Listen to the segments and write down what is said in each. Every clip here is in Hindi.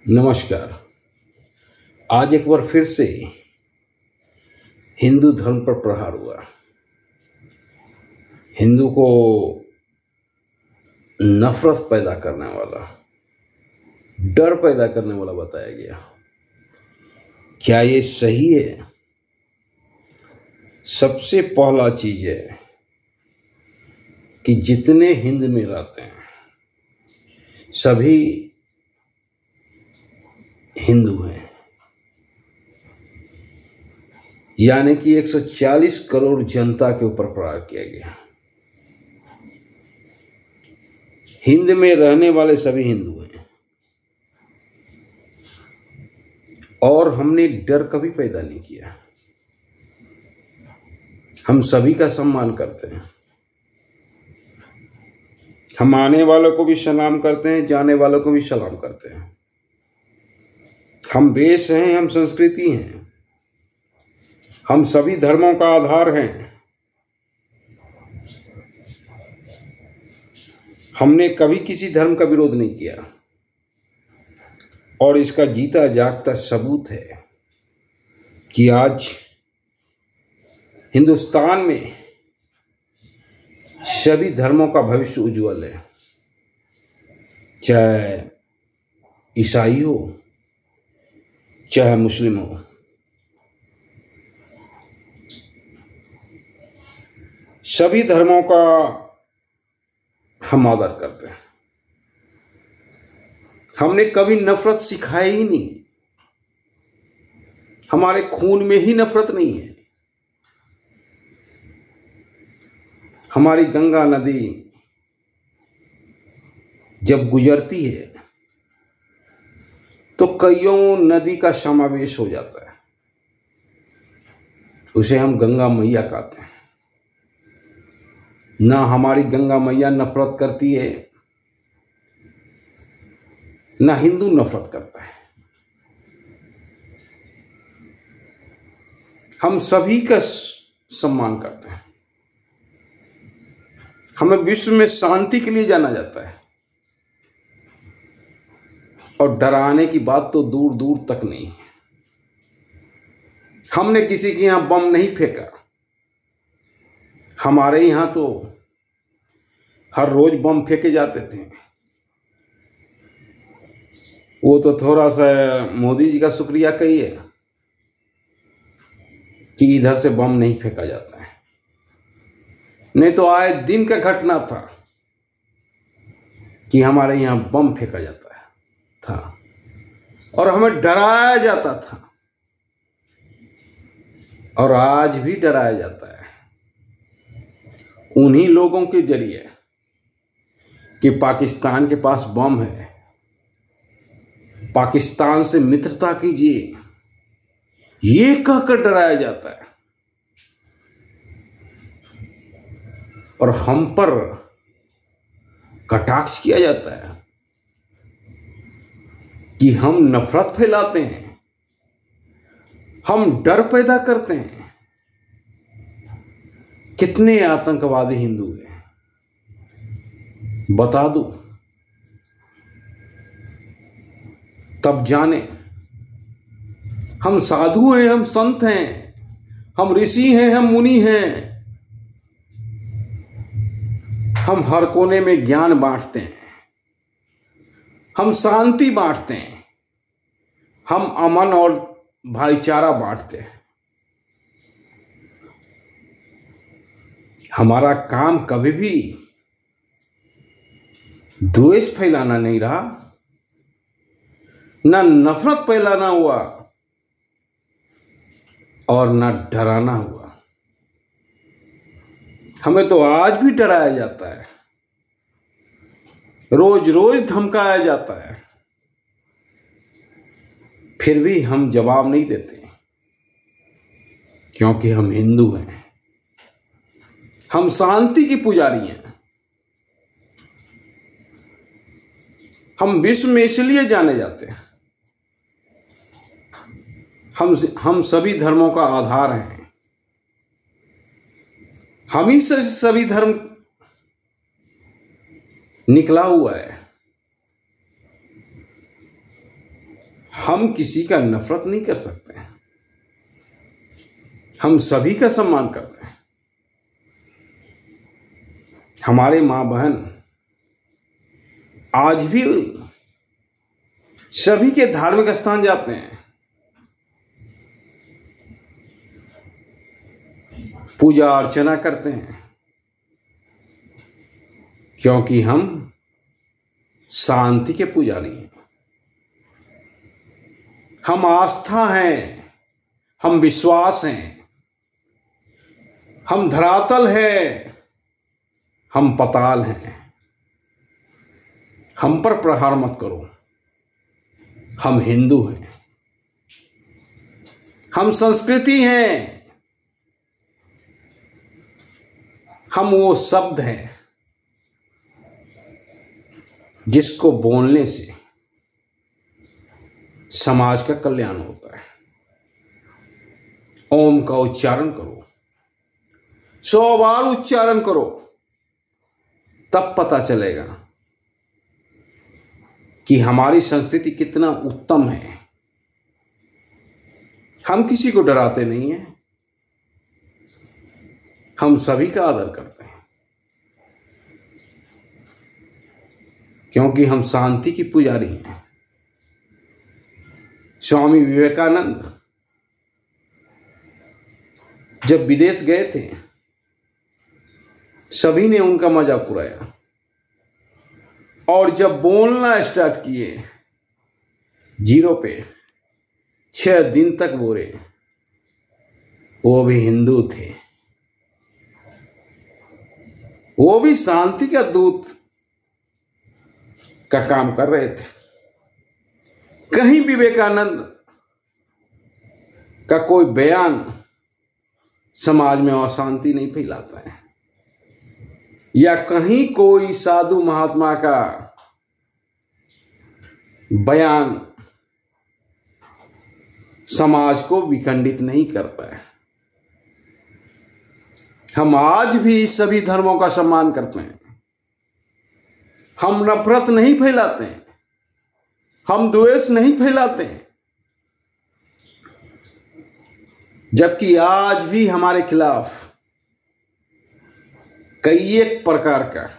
नमस्कार। आज एक बार फिर से हिंदू धर्म पर प्रहार हुआ। हिंदू को नफरत पैदा करने वाला, डर पैदा करने वाला बताया गया। क्या ये सही है? सबसे पहला चीज है कि जितने हिंद में रहते हैं सभी हिंदू हैं, यानी कि 140 करोड़ जनता के ऊपर प्रहार किया गया। हिंद में रहने वाले सभी हिंदू हैं और हमने डर कभी पैदा नहीं किया। हम सभी का सम्मान करते हैं। हम आने वालों को भी सलाम करते हैं, जाने वालों को भी सलाम करते हैं। हम देश हैं, हम संस्कृति हैं, हम सभी धर्मों का आधार हैं। हमने कभी किसी धर्म का विरोध नहीं किया और इसका जीता जागता सबूत है कि आज हिंदुस्तान में सभी धर्मों का भविष्य उज्जवल है। चाहे ईसाई हो, चाहे मुस्लिम हो। सभी धर्मों का हम आदर करते हैं। हमने कभी नफरत सिखाई ही नहीं। हमारे खून में ही नफरत नहीं है। हमारी गंगा नदी जब गुजरती है तो कईयों नदी का समावेश हो जाता है। उसे हम गंगा मैया कहते हैं। ना हमारी गंगा मैया नफरत करती है, ना हिंदू नफरत करता है। हम सभी का सम्मान करते हैं। हमें विश्व में शांति के लिए जाना जाता है और डराने की बात तो दूर दूर तक नहीं है। हमने किसी के यहां बम नहीं फेंका। हमारे यहां तो हर रोज बम फेंके जाते थे। वो तो थोड़ा सा मोदी जी का शुक्रिया कहिए कि इधर से बम नहीं फेंका जाता है, नहीं तो आए दिन का घटना था कि हमारे यहां बम फेंका जाता था और हमें डराया जाता था और आज भी डराया जाता है उन्हीं लोगों के जरिए कि पाकिस्तान के पास बम है, पाकिस्तान से मित्रता कीजिए, ये कहकर डराया जाता है और हम पर कटाक्ष किया जाता है कि हम नफरत फैलाते हैं, हम डर पैदा करते हैं। कितने आतंकवादी हिंदू हैं बता दो, तब जाने। हम साधु हैं, हम संत हैं, हम ऋषि हैं, हम मुनि हैं। हम हर कोने में ज्ञान बांटते हैं, हम शांति बांटते हैं, हम अमन और भाईचारा बांटते हैं। हमारा काम कभी भी द्वेष फैलाना नहीं रहा, ना नफरत फैलाना हुआ और ना डराना हुआ। हमें तो आज भी डराया जाता है, रोज रोज धमकाया जाता है, फिर भी हम जवाब नहीं देते क्योंकि हम हिंदू हैं। हम शांति की पुजारी हैं। हम विश्व में इसलिए जाने जाते हैं। हम सभी धर्मों का आधार हैं। हम ही से सभी धर्म निकला हुआ है। हम किसी का नफरत नहीं कर सकते हैं, हम सभी का सम्मान करते हैं। हमारे मां बहन आज भी सभी के धार्मिक स्थान जाते हैं, पूजा अर्चना करते हैं, क्योंकि हम शांति के पुजारी हैं। हम आस्था हैं, हम विश्वास हैं, हम धरातल हैं, हम पताल हैं। हम पर प्रहार मत करो, हम हिंदू हैं, हम संस्कृति हैं, हम वो शब्द हैं जिसको बोलने से समाज का कल्याण होता है। ओम का उच्चारण करो, 100 बार उच्चारण करो, तब पता चलेगा कि हमारी संस्कृति कितना उत्तम है। हम किसी को डराते नहीं हैं, हम सभी का आदर करते हैं, क्योंकि हम शांति की पुजारी हैं। स्वामी विवेकानंद जब विदेश गए थे, सभी ने उनका मजाक उड़ाया, और जब बोलना स्टार्ट किए, 0 पे 6 दिन तक बोले। वो भी हिंदू थे, वो भी शांति का दूत का काम कर रहे थे। कहीं विवेकानंद का कोई बयान समाज में अशांति नहीं फैलाता है, या कहीं कोई साधु महात्मा का बयान समाज को विखंडित नहीं करता है। हम आज भी सभी धर्मों का सम्मान करते हैं, हम नफरत नहीं फैलाते हैं, हम द्वेष नहीं फैलाते हैं। जबकि आज भी हमारे खिलाफ कई एक प्रकार का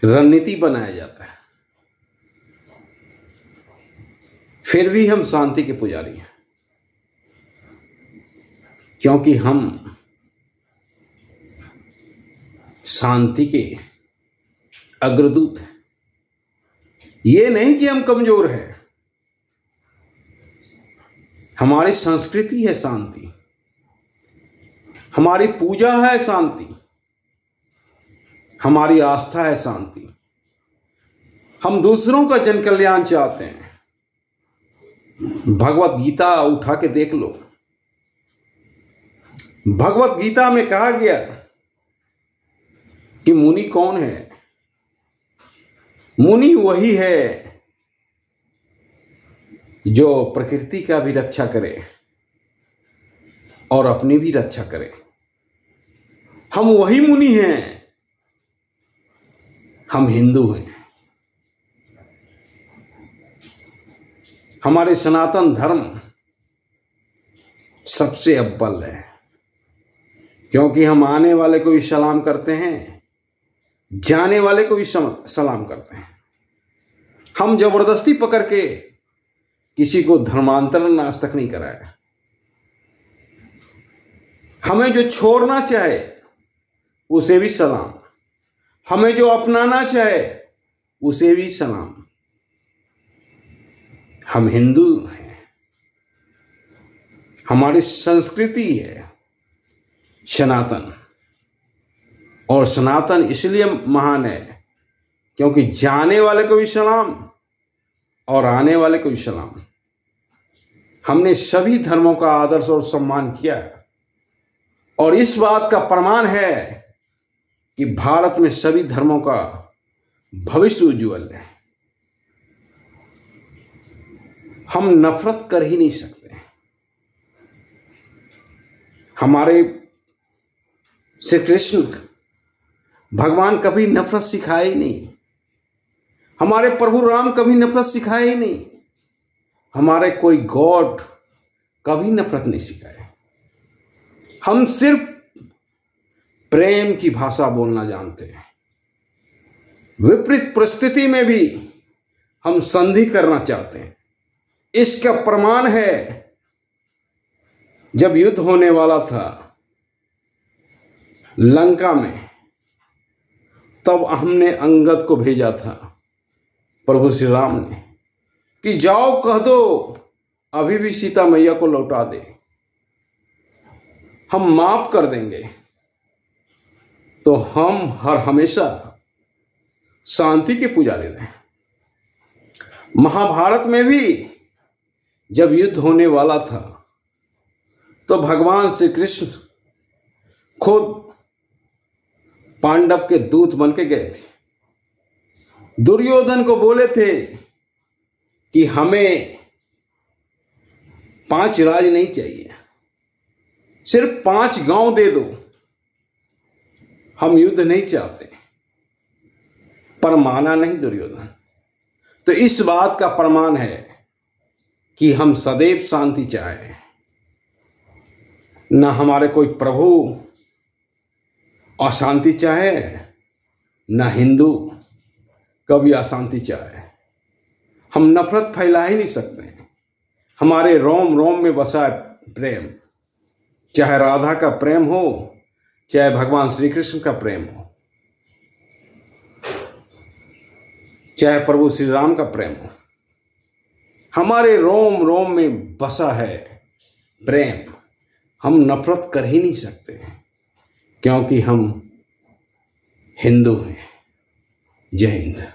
रणनीति बनाया जाता है, फिर भी हम शांति के पुजारी हैं, क्योंकि हम शांति के अग्रदूत हैं। ये नहीं कि हम कमजोर हैं, हमारी संस्कृति है शांति, हमारी पूजा है शांति, हमारी आस्था है शांति। हम दूसरों का जन कल्याण चाहते हैं। भगवत गीता उठा के देख लो, भगवत गीता में कहा गया कि मुनि कौन है? मुनि वही है जो प्रकृति का भी रक्षा करे और अपनी भी रक्षा करे। हम वही मुनि हैं, हम हिंदू हैं। हमारे सनातन धर्म सबसे अव्वल है, क्योंकि हम आने वाले को भी सलाम करते हैं, जाने वाले को भी सलाम करते हैं। हम जबरदस्ती पकड़ के किसी को धर्मांतरण आज तक नहीं कराया। हमें जो छोड़ना चाहे उसे भी सलाम, हमें जो अपनाना चाहे उसे भी सलाम। हम हिंदू हैं, हमारी संस्कृति है सनातन, और सनातन इसलिए महान है क्योंकि जाने वाले को भी सलाम और आने वाले को भी सलाम। हमने सभी धर्मों का आदर्श और सम्मान किया है, और इस बात का प्रमाण है कि भारत में सभी धर्मों का भविष्य उज्जवल है। हम नफरत कर ही नहीं सकते। हमारे श्री कृष्ण भगवान कभी नफरत सिखाए ही नहीं। हमारे प्रभु राम कभी नफरत सिखाए ही नहीं। हमारे कोई गॉड कभी नफरत नहीं सिखाए। हम सिर्फ प्रेम की भाषा बोलना जानते हैं। विपरीत परिस्थिति में भी हम संधि करना चाहते हैं। इसका प्रमाण है, जब युद्ध होने वाला था लंका में, तब हमने अंगद को भेजा था प्रभु श्री राम ने कि जाओ कह दो अभी भी सीता मैया को लौटा दे, हम माफ कर देंगे, तो हम हर हमेशा शांति के पुजारी रहे। महाभारत में भी जब युद्ध होने वाला था तो भगवान श्री कृष्ण खुद पांडव के दूत बन के गए थे। दुर्योधन को बोले थे कि हमें 5 राज नहीं चाहिए, सिर्फ 5 गांव दे दो, हम युद्ध नहीं चाहते। पर माना नहीं दुर्योधन। तो इस बात का प्रमाण है कि हम सदैव शांति चाहें। न हमारे कोई प्रभु अशांति चाहे, न हिंदू कभी अशांति चाहे। हम नफरत फैला ही नहीं सकते। हमारे रोम रोम में बसा है प्रेम, चाहे राधा का प्रेम हो, चाहे भगवान श्री कृष्ण का प्रेम हो, चाहे प्रभु श्री राम का प्रेम हो। हमारे रोम रोम में बसा है प्रेम। हम नफरत कर ही नहीं सकते क्योंकि हम हिंदू हैं। जय हिंद।